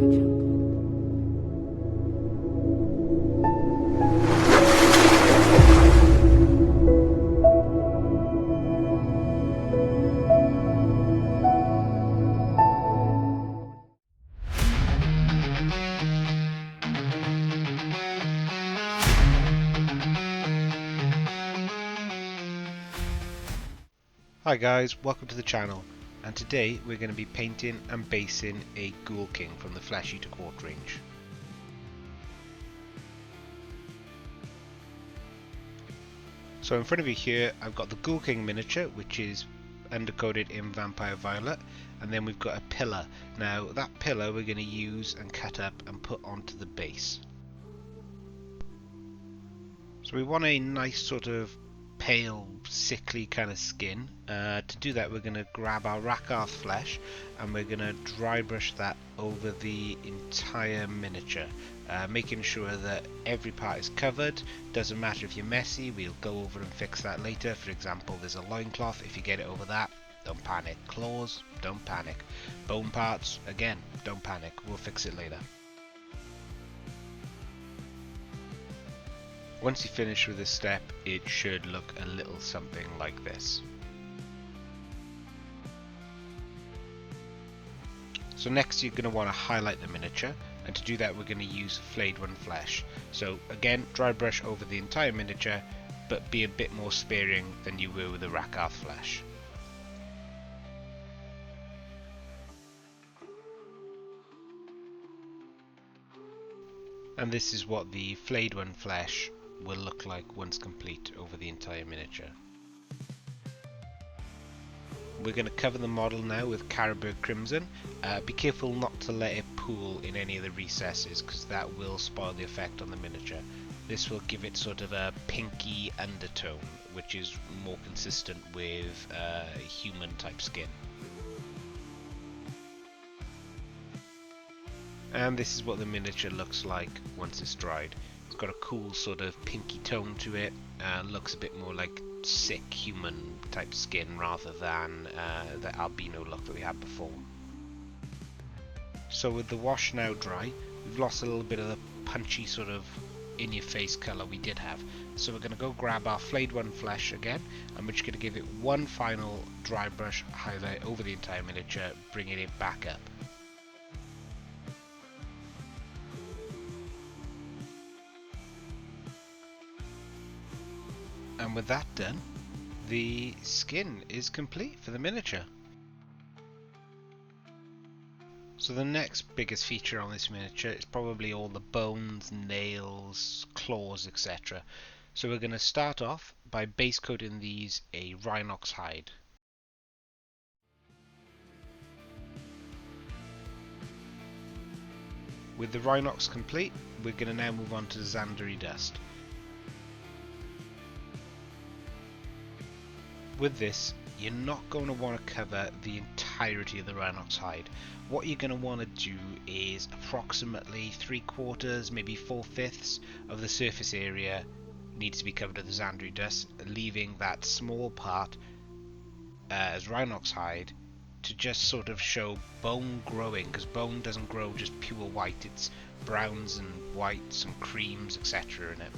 Hi guys, welcome to the channel, and today we're going to be painting and basing a Ghoul King from the Flesh Eater Court range. So in front of you here I've got the Ghoul King miniature, which is undercoated in Vampire Violet, and then we've got a pillar. Now that pillar we're going to use and cut up and put onto the base. So we want a nice sort of pale, sickly kind of skin. To do that we're going to grab our Rakarth flesh and we're going to dry brush that over the entire miniature, making sure that every part is covered. Doesn't matter if you're messy, we'll go over and fix that later. For example, there's a loincloth, if you get it over that, don't panic. Claws, don't panic. Bone parts, again, don't panic, we'll fix it later. Once you finish with this step, it should look a little something like this. So next you're going to want to highlight the miniature, and to do that we're going to use Flayed One Flesh. So again, dry brush over the entire miniature, but be a bit more sparing than you were with the Rakarth flesh. And this is what the Flayed One Flesh will look like once complete over the entire miniature. We're going to cover the model now with Carroburg Crimson. Be careful not to let it pool in any of the recesses, because that will spoil the effect on the miniature. This will give it sort of a pinky undertone, which is more consistent with human type skin. And this is what the miniature looks like once it's dried. It's got a cool sort of pinky tone to it, looks a bit more like sick human type skin rather than the albino look that we had before. So with the wash now dry, we've lost a little bit of the punchy sort of in your face colour we did have. So we're going to go grab our Flayed One Flesh again, and we're just going to give it one final dry brush highlight over the entire miniature, bringing it back up. And with that done, the skin is complete for the miniature. So the next biggest feature on this miniature is probably all the bones, nails, claws, etc. So we're going to start off by base coating these a Rhinox hide. With the Rhinox complete, we're going to now move on to Xandri Dust. With this, you're not going to want to cover the entirety of the Rhinox hide. What you're going to want to do is approximately 3/4, maybe 4/5 of the surface area needs to be covered with the Xandri Dust, leaving that small part as Rhinox hide to just sort of show bone growing, because bone doesn't grow just pure white, it's browns and whites and creams, etc. in it.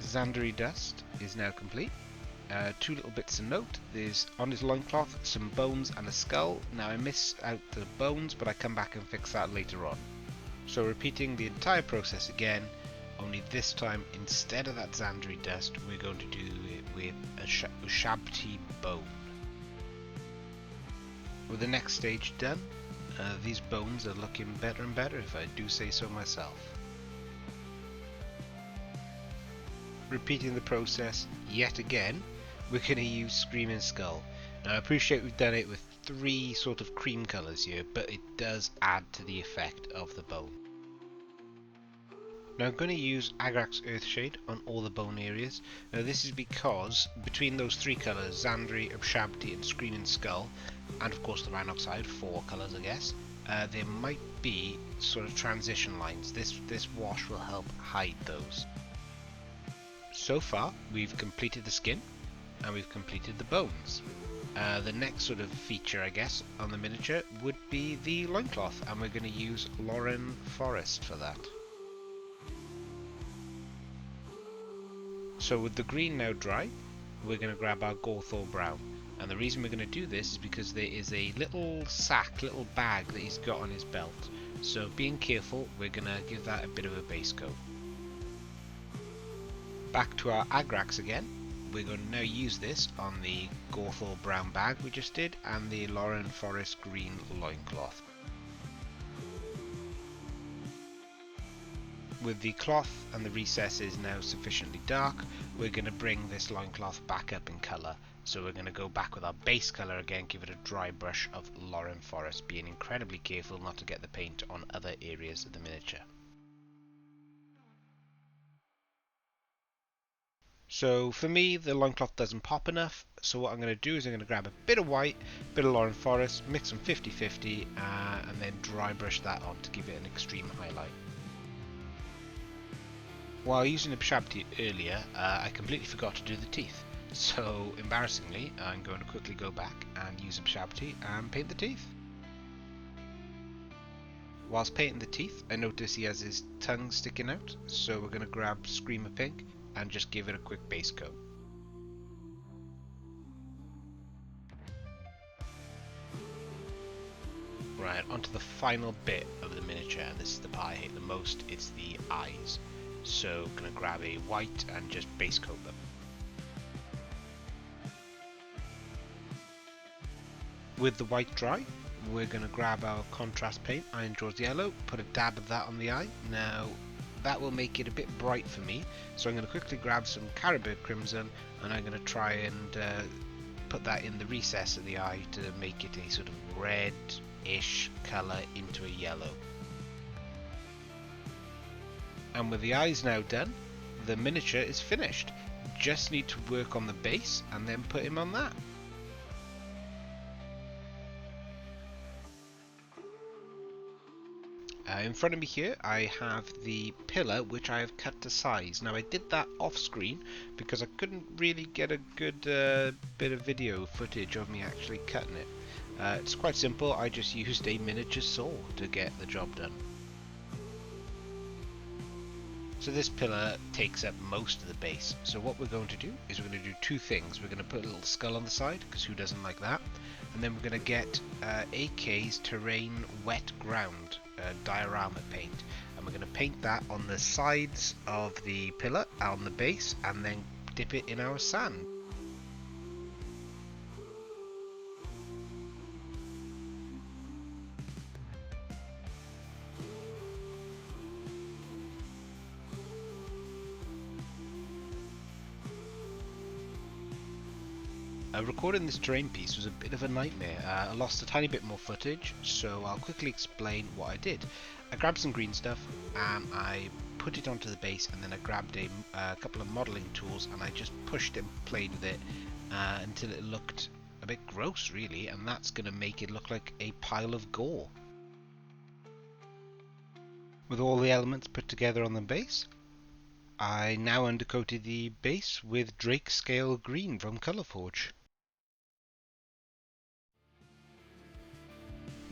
Xandri Dust is now complete. Two little bits of note: there's on his loincloth some bones and a skull. Now I miss out the bones, but I come back and fix that later on. So repeating the entire process again, only this time instead of that Xandri Dust we're going to do it with a Ushabti bone. With the next stage done, these bones are looking better and better, if I do say so myself. Repeating the process yet again, we're going to use Screaming Skull. Now I appreciate we've done it with 3 sort of cream colours here, but it does add to the effect of the bone. Now I'm going to use Agrax Earthshade on all the bone areas. Now this is because between those 3 colours, Xandri, Ushabti and Screaming Skull, and of course the Rhinox hide, 4 colours I guess, there might be sort of transition lines. This wash will help hide those. So far we've completed the skin and we've completed the bones. The next sort of feature, I guess, on the miniature would be the loincloth, and we're going to use Lauren Forest for that. So with the green now dry, we're going to grab our Gawthor Brown. And the reason we're going to do this is because there is a little sack, little bag that he's got on his belt. So being careful, we're going to give that a bit of a base coat. Back to our Agrax again. We're going to now use this on the Gawthor Brown bag we just did and the Lauren Forest Green loincloth. With the cloth and the recesses now sufficiently dark, we're going to bring this loincloth back up in colour. So we're going to go back with our base colour again, give it a dry brush of Lauren Forest, being incredibly careful not to get the paint on other areas of the miniature. So for me, the loincloth doesn't pop enough, so what I'm going to do is I'm going to grab a bit of white, a bit of Lauren Forest, mix them 50-50, and then dry brush that on to give it an extreme highlight. While using the Pshabti earlier, I completely forgot to do the teeth. So embarrassingly, I'm going to quickly go back and use a Pshabti and paint the teeth. Whilst painting the teeth, I notice he has his tongue sticking out, so we're going to grab Screamer Pink and just give it a quick base coat. Right, onto the final bit of the miniature, and this is the part I hate the most, it's the eyes. So going to grab a white and just base coat them. With the white dry, we're going to grab our contrast paint, Iron Jaws Yellow, put a dab of that on the eye. Now that will make it a bit bright for me, so I'm going to quickly grab some Caribou Crimson and I'm going to try and put that in the recess of the eye to make it a sort of red-ish colour into a yellow. And with the eyes now done, the miniature is finished. Just need to work on the base and then put him on that. In front of me here I have the pillar which I have cut to size. Now I did that off screen because I couldn't really get a good bit of video footage of me actually cutting it. It's quite simple, I just used a miniature saw to get the job done. So this pillar takes up most of the base. So what we're going to do is we're going to do two things. We're going to put a little skull on the side, because who doesn't like that? And then we're going to get AK's Terrain Wet Ground diorama paint. And we're going to paint that on the sides of the pillar, on the base, and then dip it in our sand. Recording this terrain piece was a bit of a nightmare. I lost a tiny bit more footage, so I'll quickly explain what I did. I grabbed some green stuff and I put it onto the base, and then I grabbed a couple of modelling tools and I just pushed and played with it until it looked a bit gross really, and that's going to make it look like a pile of gore. With all the elements put together on the base, I now undercoated the base with Drake Scale Green from Colourforge.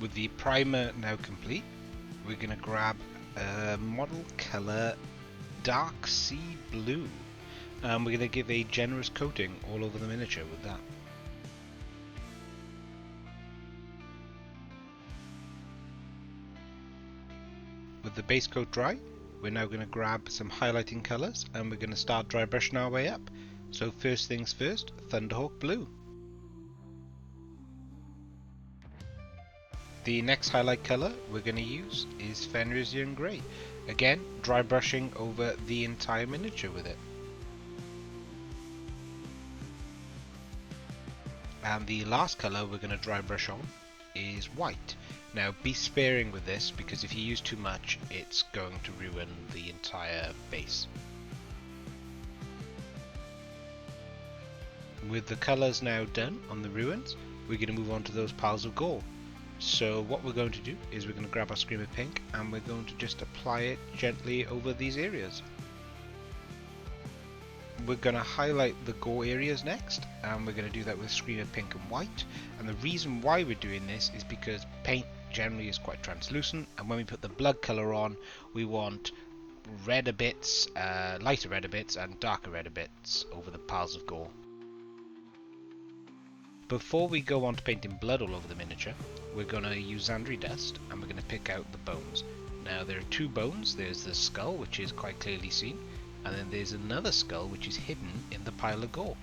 With the primer now complete, we're going to grab a model colour Dark Sea Blue. We're going to give a generous coating all over the miniature with that. With the base coat dry, we're now going to grab some highlighting colours and we're going to start dry brushing our way up. So first things first, Thunderhawk Blue. The next highlight colour we're going to use is Fenrisian Grey. Again, dry brushing over the entire miniature with it. And the last colour we're going to dry brush on is white. Now be sparing with this, because if you use too much it's going to ruin the entire base. With the colours now done on the ruins, we're going to move on to those piles of gore. So what we're going to do is we're going to grab our Screamer Pink and we're going to just apply it gently over these areas. We're going to highlight the gore areas next, and we're going to do that with Screamer Pink and White. And the reason why we're doing this is because paint generally is quite translucent, and when we put the blood colour on, we want redder bits, lighter redder bits, and darker redder bits over the piles of gore. Before we go on to painting blood all over the miniature, we're going to use Xandri Dust, and we're going to pick out the bones. Now there are two bones. There's the skull, which is quite clearly seen, and then there's another skull which is hidden in the pile of gore.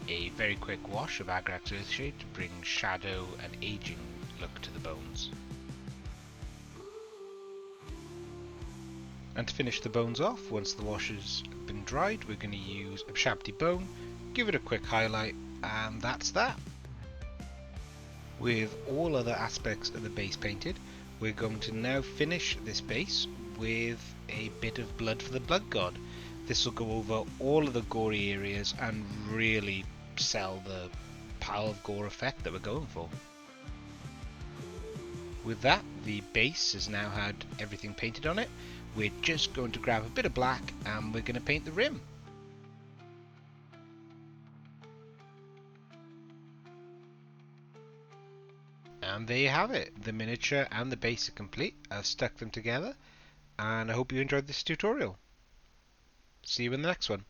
A very quick wash of Agrax Earthshade to bring shadow and aging look to the bones. And to finish the bones off, once the wash has been dried, we're going to use a Shabty bone, give it a quick highlight, and that's that. With all other aspects of the base painted, we're going to now finish this base with a bit of blood for the blood god. This will go over all of the gory areas and really sell the pile of gore effect that we're going for. With that, the base has now had everything painted on it. We're just going to grab a bit of black and we're going to paint the rim. And there you have it. The miniature and the base are complete. I've stuck them together, and I hope you enjoyed this tutorial. See you in the next one.